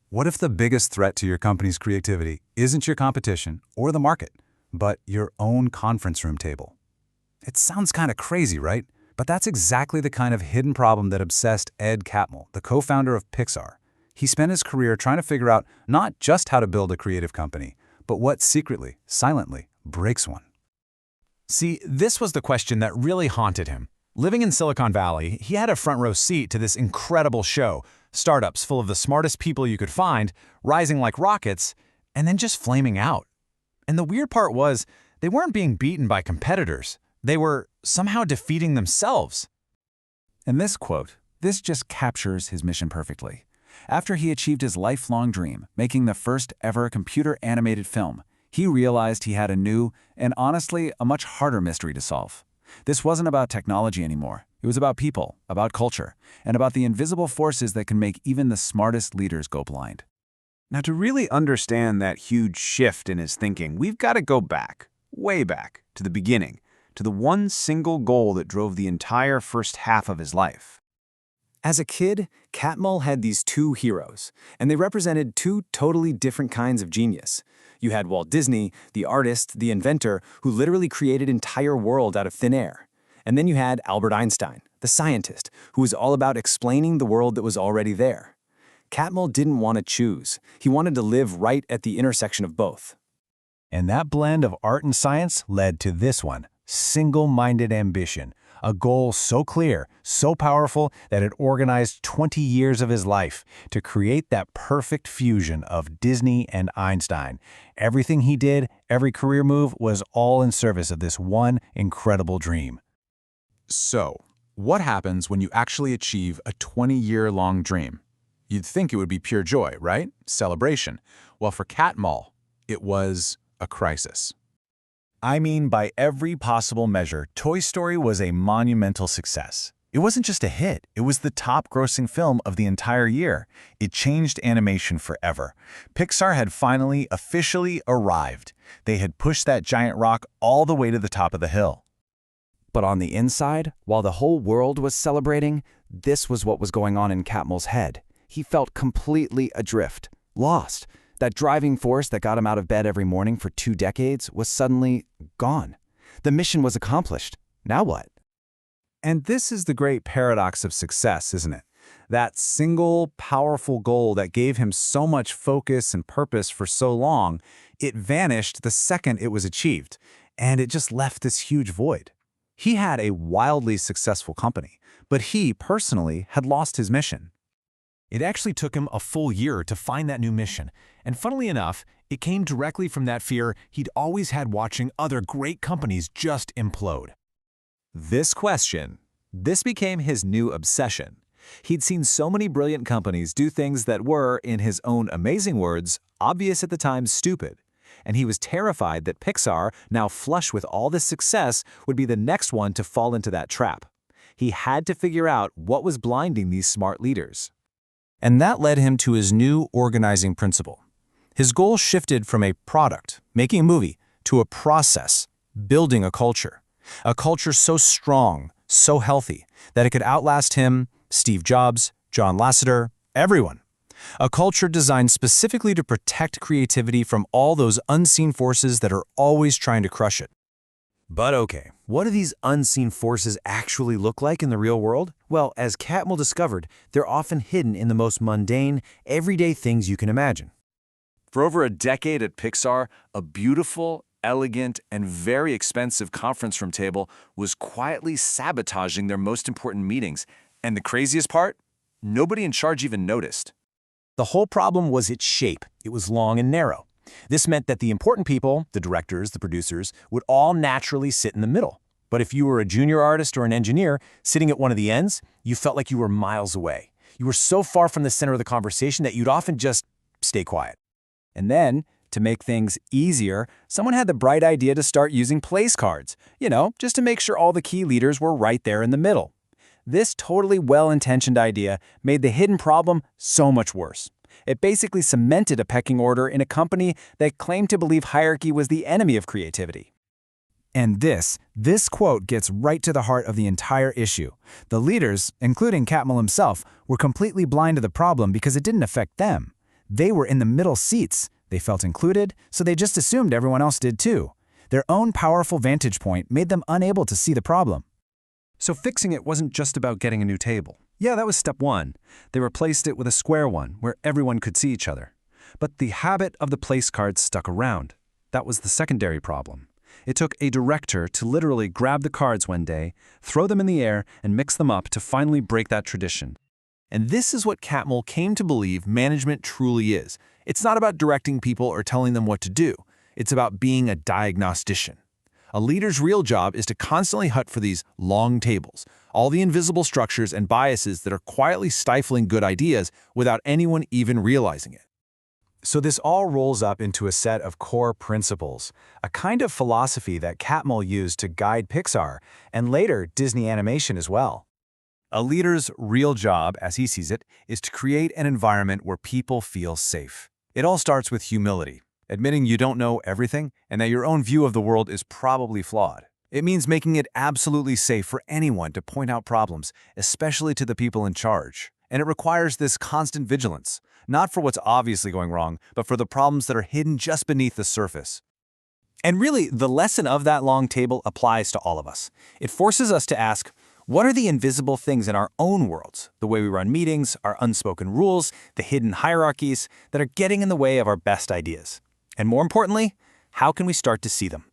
What if the biggest threat to your company's creativity isn't your competition or the market, but your own conference room table? It sounds kind of crazy, right? But that's exactly the kind of hidden problem that obsessed Ed Catmull, the co-founder of Pixar. He spent his career trying to figure out not just how to build a creative company, but what secretly, silently, breaks one. See, this was the question that really haunted him. Living in Silicon Valley, he had a front-row seat to this incredible show, startups full of the smartest people you could find, rising like rockets, and then just flaming out. And the weird part was, they weren't being beaten by competitors. They were somehow defeating themselves. And this just captures his mission perfectly. After he achieved his lifelong dream, making the first ever computer-animated film, he realized he had a new, and honestly, a much harder mystery to solve. This wasn't about technology anymore. It was about people, about culture, and about the invisible forces that can make even the smartest leaders go blind. Now, to really understand that huge shift in his thinking, we've got to go back, way back, to the beginning, to the one single goal that drove the entire first half of his life. As a kid, Catmull had these two heroes, and they represented two totally different kinds of genius. You had Walt Disney, the artist, the inventor, who literally created an entire world out of thin air. And then you had Albert Einstein, the scientist, who was all about explaining the world that was already there. Catmull didn't want to choose. He wanted to live right at the intersection of both. And that blend of art and science led to this one, single-minded ambition, a goal so clear, so powerful that it organized 20 years of his life to create that perfect fusion of Disney and Einstein. Everything he did, every career move was all in service of this one incredible dream. So, what happens when you actually achieve a 20-year-long dream? You'd think it would be pure joy, right? Celebration. Well, for Catmull, it was a crisis. I mean, by every possible measure, Toy Story was a monumental success. It wasn't just a hit, it was the top-grossing film of the entire year. It changed animation forever. Pixar had finally, officially arrived. They had pushed that giant rock all the way to the top of the hill. But on the inside, while the whole world was celebrating, this was what was going on in Catmull's head. He felt completely adrift, lost. That driving force that got him out of bed every morning for 2 decades was suddenly gone. The mission was accomplished. Now what? And this is the great paradox of success, isn't it? That single, powerful goal that gave him so much focus and purpose for so long, it vanished the second it was achieved, and it just left this huge void. He had a wildly successful company, but he, personally, had lost his mission. It actually took him a full year to find that new mission, and funnily enough, it came directly from that fear he'd always had watching other great companies just implode. This became his new obsession. He'd seen so many brilliant companies do things that were, in his own amazing words, obvious at the time stupid. And he was terrified that Pixar, now flush with all this success, would be the next one to fall into that trap. He had to figure out what was blinding these smart leaders. And that led him to his new organizing principle. His goal shifted from a product, making a movie, to a process, building a culture. A culture so strong, so healthy, that it could outlast him, Steve Jobs, John Lasseter, everyone. A culture designed specifically to protect creativity from all those unseen forces that are always trying to crush it. But okay, what do these unseen forces actually look like in the real world? Well, as Catmull discovered, they're often hidden in the most mundane, everyday things you can imagine. For over a decade at Pixar, a beautiful, elegant, and very expensive conference room table was quietly sabotaging their most important meetings. And the craziest part? Nobody in charge even noticed. The whole problem was its shape. It was long and narrow. This meant that the important people, the directors, the producers, would all naturally sit in the middle. But if you were a junior artist or an engineer sitting at one of the ends, you felt like you were miles away. You were so far from the center of the conversation that you'd often just stay quiet. And then, to make things easier, someone had the bright idea to start using place cards, just to make sure all the key leaders were right there in the middle. This totally well-intentioned idea made the hidden problem so much worse. It basically cemented a pecking order in a company that claimed to believe hierarchy was the enemy of creativity. And this quote gets right to the heart of the entire issue. The leaders, including Catmull himself, were completely blind to the problem because it didn't affect them. They were in the middle seats. They felt included, so they just assumed everyone else did too. Their own powerful vantage point made them unable to see the problem. So fixing it wasn't just about getting a new table. Yeah, that was step one. They replaced it with a square one where everyone could see each other. But the habit of the place cards stuck around. That was the secondary problem. It took a director to literally grab the cards one day, throw them in the air, and mix them up to finally break that tradition. And this is what Catmull came to believe management truly is. It's not about directing people or telling them what to do. It's about being a diagnostician. A leader's real job is to constantly hunt for these long tables, all the invisible structures and biases that are quietly stifling good ideas without anyone even realizing it. So this all rolls up into a set of core principles, a kind of philosophy that Catmull used to guide Pixar, and later Disney Animation as well. A leader's real job, as he sees it, is to create an environment where people feel safe. It all starts with humility, admitting you don't know everything and that your own view of the world is probably flawed. It means making it absolutely safe for anyone to point out problems, especially to the people in charge. And it requires this constant vigilance, not for what's obviously going wrong, but for the problems that are hidden just beneath the surface. And really, the lesson of that long table applies to all of us. It forces us to ask, what are the invisible things in our own worlds, the way we run meetings, our unspoken rules, the hidden hierarchies that are getting in the way of our best ideas? And more importantly, how can we start to see them?